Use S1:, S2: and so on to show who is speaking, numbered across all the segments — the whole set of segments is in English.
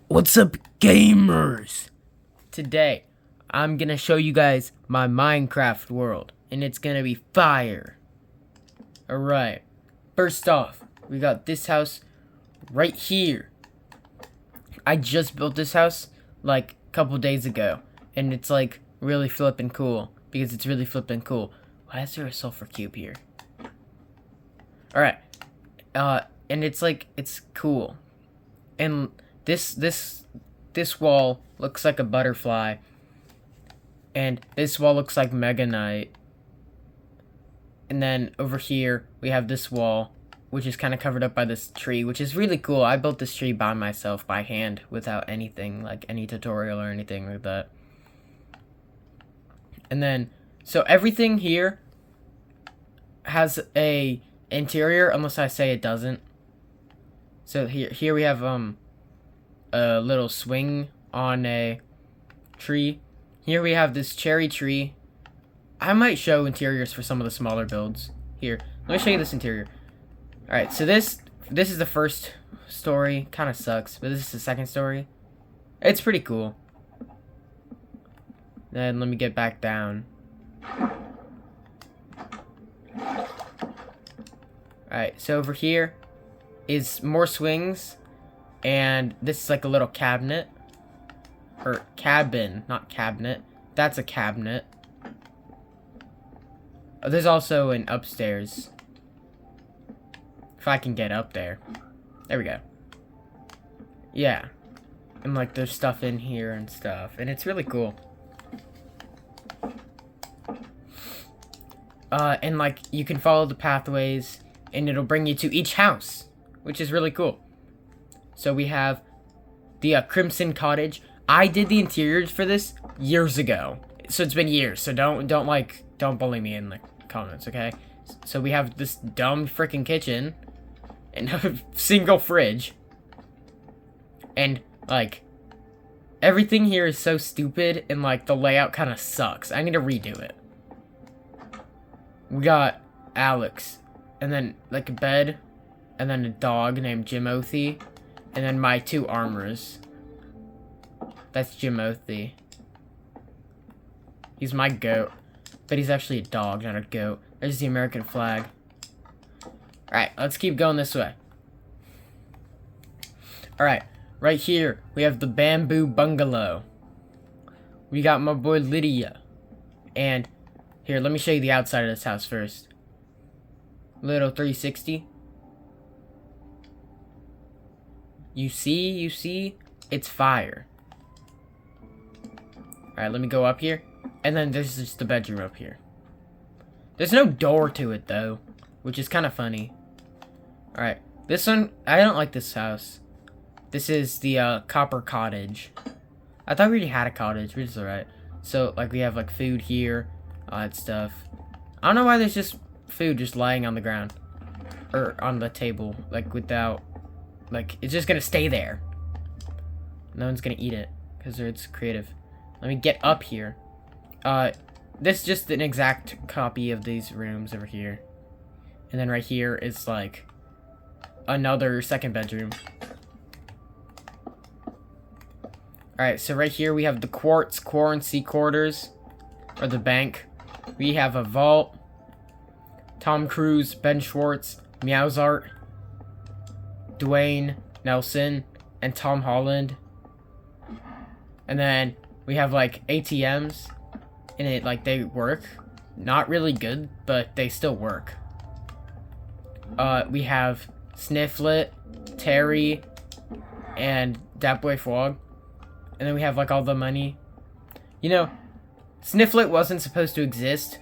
S1: What's up, gamers? Today, I'm gonna show you guys my Minecraft world, and it's gonna be fire. Alright, first off, we got this house right here. I just built this house, like, a couple days ago, and it's, like, really flippin' cool, because it's really flippin' cool. Why is there a sulfur cube here? Alright, and it's, like, it's cool. And this wall looks like a butterfly, and this wall looks like Meganite. And then over here we have this wall, which is kind of covered up by this tree, which is really cool. I built this tree by myself, by hand, without anything, like any tutorial or anything like that. And then, so everything here has a interior, unless I say it doesn't. So here we have a little swing on a tree. Here we have this cherry tree. I might show interiors for some of the smaller builds. Here, let me show you this interior. Alright, so this is the first story. Kind of sucks, but this is the second story. It's pretty cool. Then let me get back down. Alright, so over here is more swings. And this is like a little cabinet. Or cabin, not cabinet. That's a cabinet. Oh, there's also an upstairs. If I can get up there. There we go. Yeah. And like there's stuff in here and stuff. And it's really cool. And like you can follow the pathways. And it'll bring you to each house. Which is really cool. So we have the Crimson Cottage. I did the interiors for this years ago. So it's been years. So don't bully me in the comments, okay? So we have this dumb freaking kitchen and a single fridge. And like everything here is so stupid and like the layout kind of sucks. I need to redo it. We got Alex and then like a bed and then a dog named Jimothy. And then my two armors. That's Jimothy. He's my goat. But he's actually a dog, not a goat. There's the American flag. Alright, let's keep going this way. Alright, right here, we have the bamboo bungalow. We got my boy Lydia. And here, let me show you the outside of this house first. Little 360. You see? It's fire. Alright, let me go up here. And then there's just the bedroom up here. There's no door to it, though. Which is kind of funny. Alright, this one, I don't like this house. This is the Copper Cottage. I thought we already had a cottage, which is alright. So, like, we have, like, food here. All that stuff. I don't know why there's just food just lying on the ground. Or on the table. Like, without... Like, it's just gonna stay there. No one's gonna eat it. Because it's creative. Let me get up here. This is just an exact copy of these rooms over here. And then right here is, like, another second bedroom. Alright, so right here we have the Quartz Quarantine Quarters. Or the bank. We have a vault. Tom Cruise, Ben Schwartz, Meowsart, Dwayne Nelson, and Tom Holland. And then we have like ATMs, and it like they work. Not really good, but they still work. We have Snifflet, Terry, and Dat Boy Frog. And then we have like all the money. You know, Snifflet wasn't supposed to exist.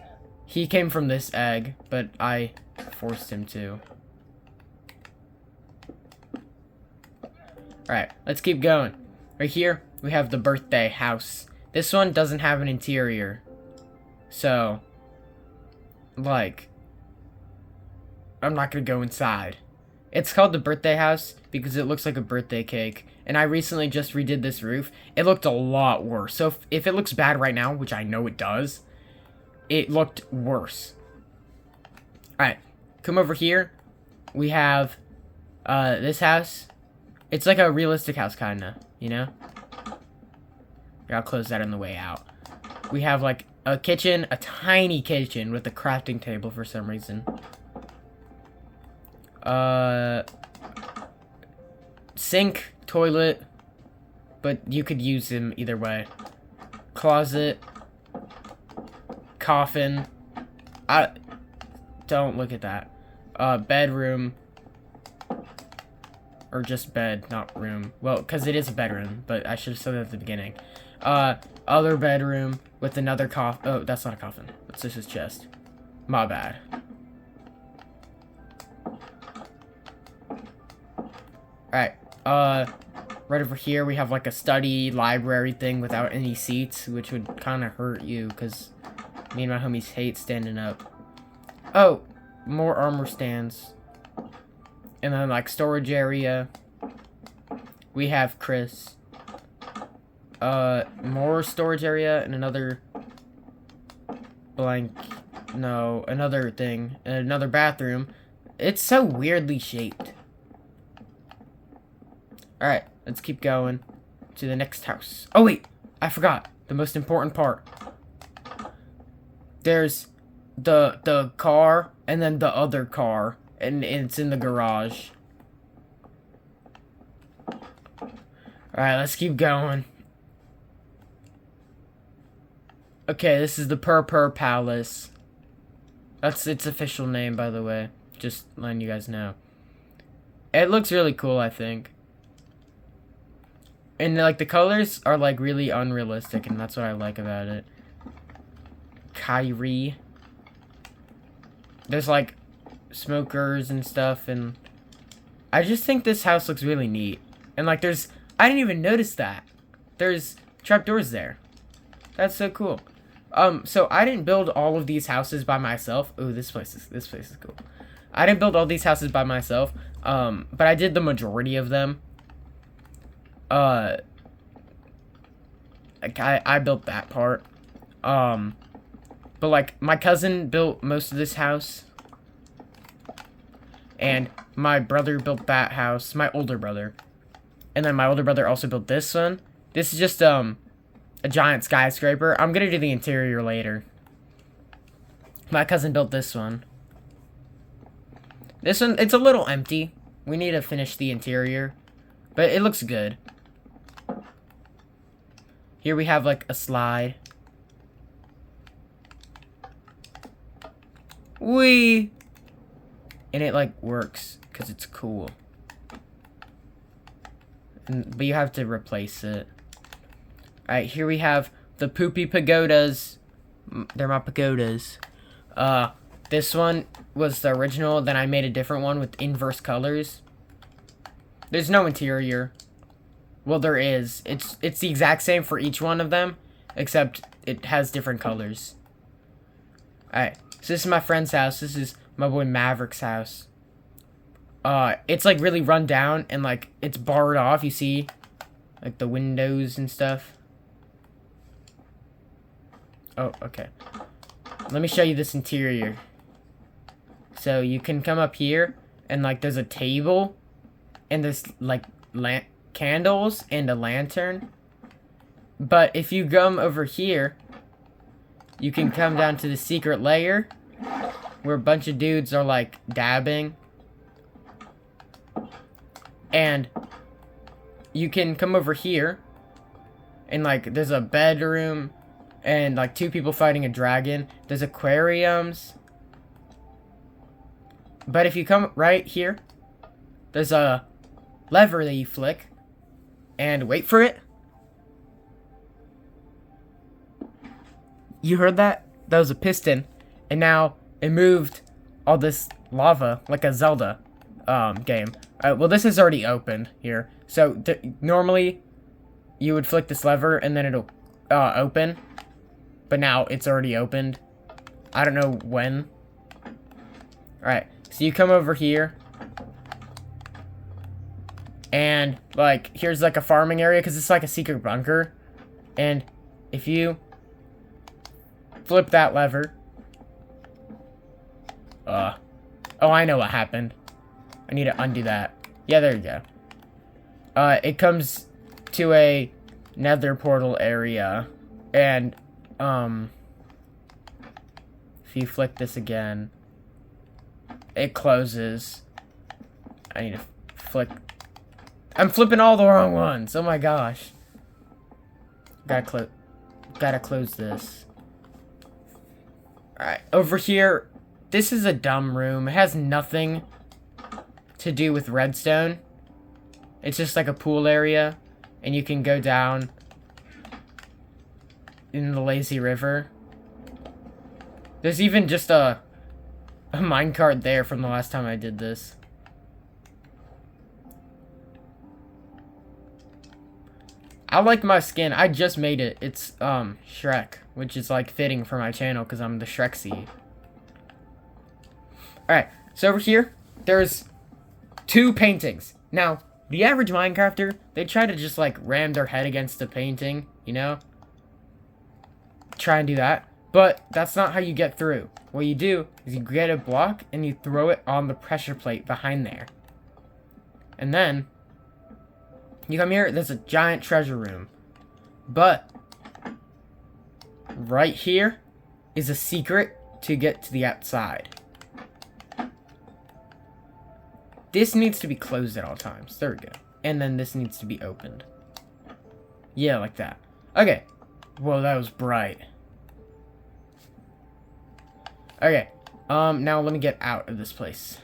S1: He came from this egg, but I forced him to. Alright, let's keep going. Right here, we have the birthday house. This one doesn't have an interior. So, like, I'm not gonna go inside. It's called the birthday house because it looks like a birthday cake. And I recently just redid this roof. It looked a lot worse. So if it looks bad right now, which I know it does, it looked worse. Alright, come over here. We have this house. It's like a realistic house, kinda, you know? Here, I'll close that on the way out. We have like a kitchen, a tiny kitchen with a crafting table for some reason. Sink, toilet, but you could use them either way. Closet, coffin. Don't look at that. Bedroom. Or just bed, not room. Well, because it is a bedroom, but I should have said that at the beginning. Other bedroom with another coffin. Oh, that's not a coffin. That's just his chest. My bad. Alright, right over here we have like a study library thing without any seats, which would kind of hurt you, because me and my homies hate standing up. Oh, more armor stands. And then like storage area. We have Chris. More storage area and another blank, no, another thing, and another bathroom. It's so weirdly shaped. Alright, let's keep going to the next house. Oh wait, I forgot the most important part. There's the car and then the other car, and it's in the garage. Alright, let's keep going. Okay, this is the Purr Palace. That's its official name, by the way. Just letting you guys know. It looks really cool, I think. And, like, the colors are, like, really unrealistic, and that's what I like about it. Kyrie. There's, like, smokers and stuff, and I just think this house looks really neat. And, like, there's... I didn't even notice that. There's trapdoors there. That's so cool. So I didn't build all of these houses by myself. Ooh, this place is cool. I didn't build all these houses by myself. But I did the majority of them. Like I built that part. But like my cousin built most of this house. And my brother built that house, my older brother. And then my older brother also built this one. This is just a giant skyscraper. I'm gonna do the interior later. My cousin built this one. This one, it's a little empty. We need to finish the interior. But it looks good. Here we have like a slide. Whee! And it like works because it's cool. But you have to replace it. Alright, here we have the poopy pagodas. They're my pagodas. This one was the original, then I made a different one with inverse colors. There's no interior. Well, there is. It's the exact same for each one of them, except it has different colors. Alright, so this is my friend's house. This is my boy Maverick's house. It's like really run down and like it's barred off, you see? Like the windows and stuff. Oh, okay. Let me show you this interior. So you can come up here and like there's a table and there's like candles and a lantern. But if you come over here, you can come down to the secret layer where a bunch of dudes are like dabbing. And you can come over here and like there's a bedroom and like 2 people fighting a dragon. There's aquariums. But if you come right here, there's a lever that you flick and wait for it. You heard that? That was a piston. And now it moved all this lava like a Zelda game. Well, this is already opened here. So normally you would flick this lever and then it'll open. But now it's already opened. I don't know when. Alright, so you come over here. And, like, here's like a farming area because it's like a secret bunker. And if you flip that lever. Oh, I know what happened. I need to undo that. Yeah, there you go. it comes to a nether portal area, and if you flick this again, it closes. I need to flick. I'm flipping all the wrong ones. Oh my gosh. Gotta close this. Alright, over here, this is a dumb room. It has nothing to do with redstone. It's just like a pool area, and you can go down in the lazy river. There's even just a minecart there from the last time I did this. I like my skin. I just made it. It's Shrek, which is like fitting for my channel because I'm the Shrek-seed. Alright, so over here, there's 2 paintings. Now, the average Minecrafter, they try to just like ram their head against the painting, you know? Try and do that. But that's not how you get through. What you do is you get a block and you throw it on the pressure plate behind there. And then you come here, there's a giant treasure room. But right here is a secret to get to the outside. This needs to be closed at all times. There we go. And then this needs to be opened. Yeah, like that. Okay. Whoa, that was bright. Okay. Now let me get out of this place.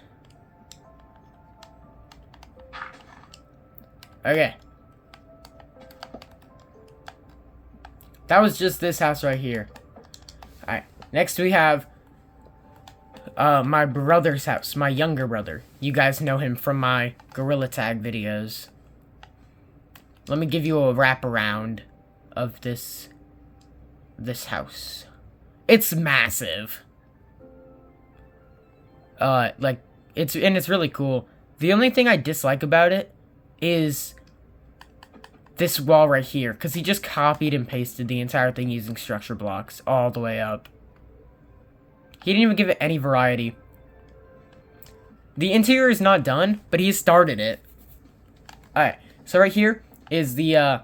S1: Okay. That was just this house right here. Alright. Next we have my brother's house. My younger brother. You guys know him from my Gorilla Tag videos. Let me give you a wraparound of this house. It's massive. It's really cool. The only thing I dislike about it is this wall right here, because he just copied and pasted the entire thing using structure blocks all the way up. He didn't even give it any variety. The interior is not done, but he started it. Alright, so right here is the,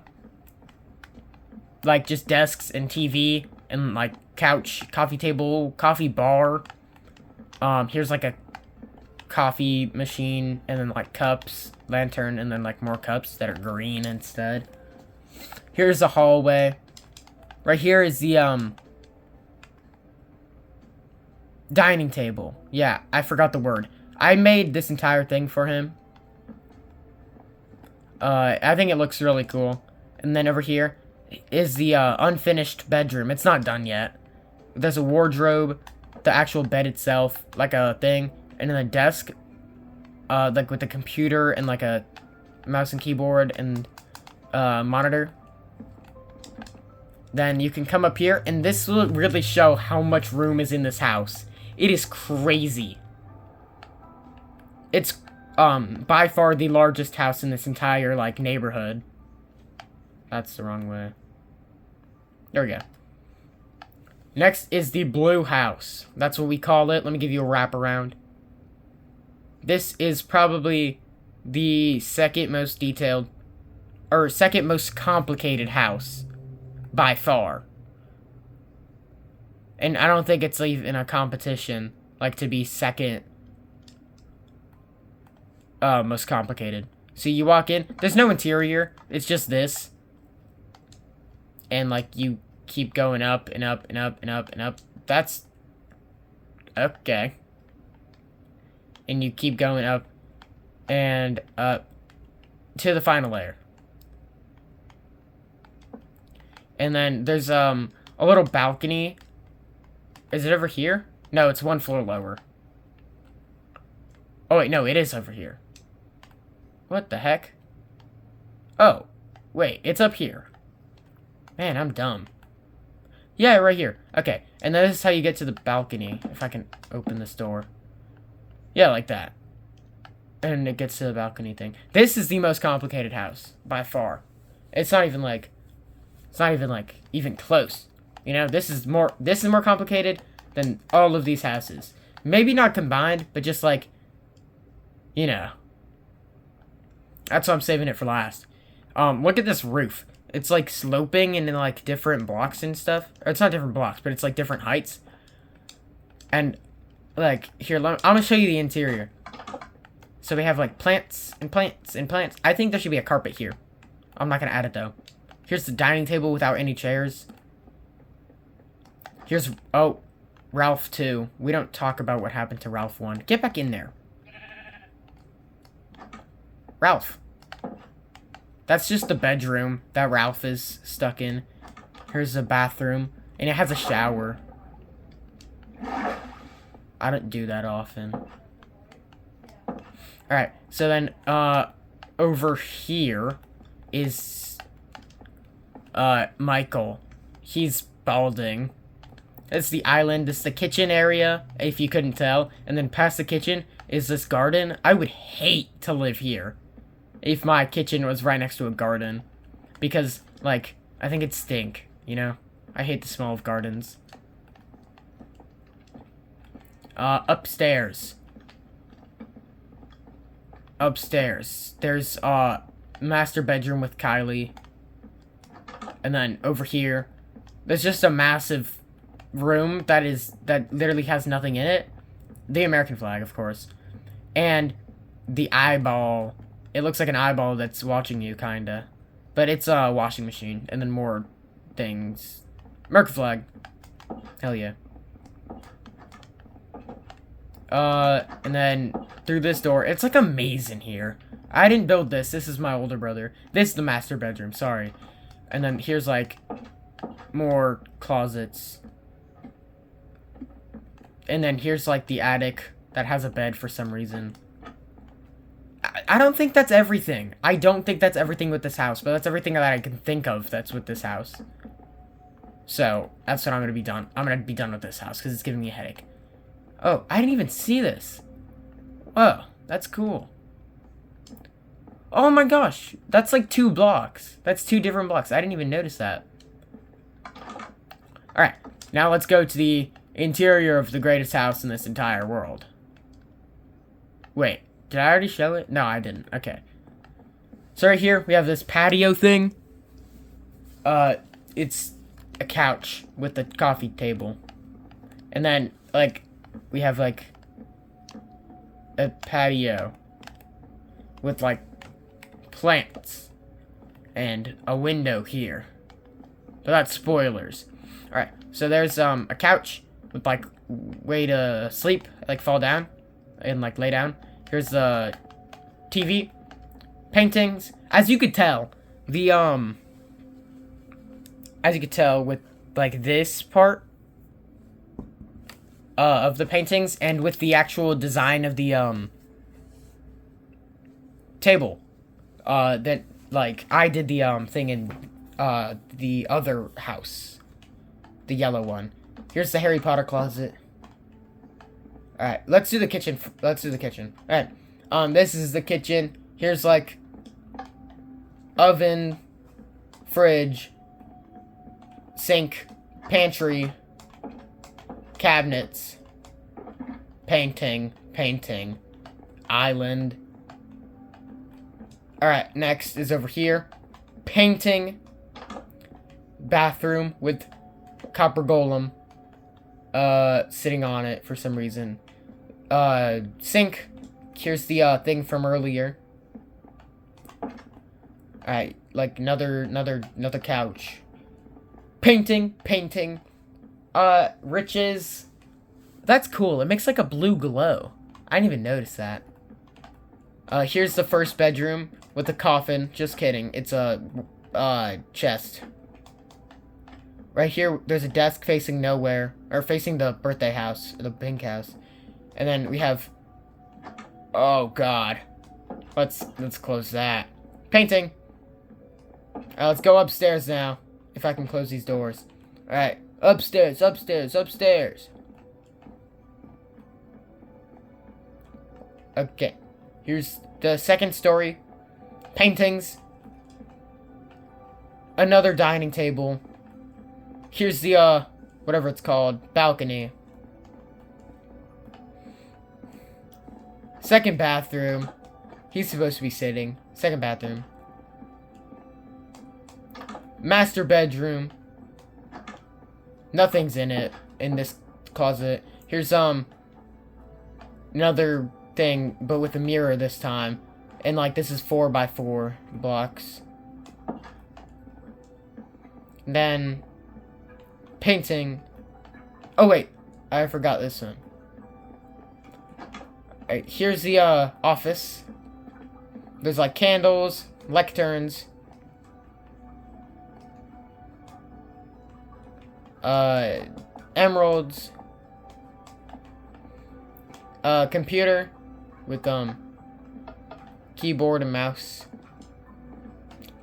S1: like, just desks and TV and, like, couch, coffee table, coffee bar. Here's, like, a coffee machine, and then, like, cups, lantern, and then, like, more cups that are green instead. Here's the hallway. Right here is the, dining table. Yeah, I forgot the word. I made this entire thing for him. I think it looks really cool. And then over here is the, unfinished bedroom. It's not done yet. There's a wardrobe, the actual bed itself, like a thing, and then a desk, like with the computer and like a mouse and keyboard and monitor. Then you can come up here, and this will really show how much room is in this house. It is crazy. It's by far the largest house in this entire like neighborhood. That's the wrong way. There we go. Next is the blue house. That's what we call it. Let me give you a wraparound. This is probably the second most detailed, or second most complicated house by far. And I don't think it's even a competition, like, to be second most complicated. So you walk in, there's no interior, it's just this. And, like, you keep going up and up and up and up and up. That's okay. And you keep going up and up to the final layer. And then there's a little balcony. Is it over here? No, it's one floor lower. Oh wait, no, it is over here. What the heck? Oh, wait, it's up here. Man, I'm dumb. Yeah, right here. Okay, and then this is how you get to the balcony. If I can open this door. Yeah, like that. And it gets to the balcony thing. This is the most complicated house, by far. It's not even like, even close. You know, this is more complicated than all of these houses. Maybe not combined, but just like, you know. That's why I'm saving it for last. Look at this roof. It's like sloping into like different blocks and stuff. Or it's not different blocks, but it's like different heights. And like here, I'm gonna show you the interior. So we have like plants and plants and plants. I think there should be a carpet here. I'm not gonna add it though. Here's the dining table without any chairs. Here's, oh, Ralph 2. We don't talk about what happened to Ralph 1. Get back in there. Ralph. That's just the bedroom that Ralph is stuck in. Here's a bathroom. And it has a shower. I don't do that often. Alright, so then, over here is, Michael. He's balding. It's the island. It's the kitchen area, if you couldn't tell. And then past the kitchen is this garden. I would hate to live here if my kitchen was right next to a garden. Because, like, I think it'd stink, you know? I hate the smell of gardens. Upstairs. Upstairs. There's, master bedroom with Kylie. And then over here, there's just a massive room that literally has nothing in it. The American flag, of course. And the eyeball. It looks like an eyeball that's watching you, kinda. But it's a washing machine. And then more things. American flag. Hell yeah. And then through this door, it's like a maze in here. I didn't build this. This is my older brother. This is the master bedroom. Sorry. And then here's like more closets. And then here's like the attic that has a bed for some reason. I don't think that's everything. I don't think that's everything with this house, but that's everything that I can think of that's with this house. So that's what I'm gonna be done. I'm gonna be done with this house because it's giving me a headache. Oh, I didn't even see this. Oh, that's cool. Oh my gosh, that's like 2 blocks. That's 2 different blocks. I didn't even notice that. Alright, now let's go to the interior of the greatest house in this entire world. Wait, did I already show it? No, I didn't. Okay. So right here, we have this patio thing. It's a couch with a coffee table. And then, like, we have, like, a patio with, like, plants and a window here. But that's spoilers. Alright, so there's, a couch with, like, way to sleep, like, fall down and, like, lay down. Here's the TV, paintings. As you could tell, the, as you could tell with, like, this part, of the paintings and with the actual design of the, table, that, like, I did the, thing in, the other house. The yellow one. Here's the Harry Potter closet. Alright, let's do the kitchen. Let's do the kitchen. Alright, this is the kitchen. Here's, like, oven, fridge, sink, pantry, cabinets, painting, island. Alright, next is over here. Painting, bathroom with copper golem sitting on it for some reason. Sink. Here's the thing from earlier. Alright, like another couch. Painting. Riches. That's cool. It makes like a blue glow. I didn't even notice that. Here's the first bedroom with a coffin. Just kidding. It's a chest. Right here, there's a desk facing nowhere, or facing the birthday house, the pink house. And then we have, oh god. Let's close that. Painting. Alright, let's go upstairs now. If I can close these doors. Alright, upstairs. Okay. Here's the second story. Paintings. Another dining table. Here's the, whatever it's called, balcony. Second bathroom. He's supposed to be sitting. Second bathroom. Master bedroom. Nothing's in it, in this closet. Here's, another thing, but with a mirror this time. And, like, this is 4x4 blocks. Then, painting. Oh, wait. I forgot this one. Alright, here's the, office. There's, like, candles, lecterns. Emeralds. Computer with, keyboard and mouse.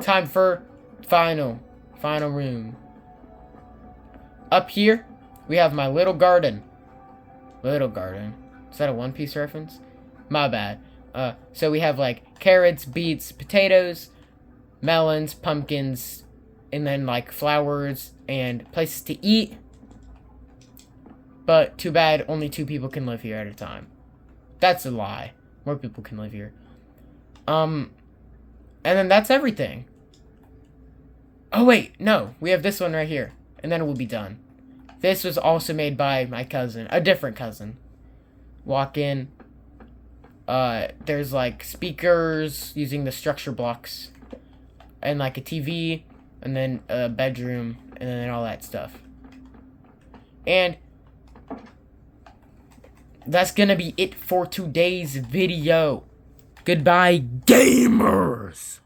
S1: Time for final room. Up here, we have my little garden. Little garden. Is that a One Piece reference? My bad. So we have, like, carrots, beets, potatoes, melons, pumpkins, and then, like, flowers and places to eat. But too bad only 2 people can live here at a time. That's a lie. More people can live here. And then that's everything. Oh, wait. No. We have this one right here. And then we'll be done. This was also made by my cousin. A different cousin. Walk in. There's, like, speakers using the structure blocks. And, like, a TV. And then a bedroom. And then all that stuff. And that's gonna be it for today's video. Goodbye, gamers!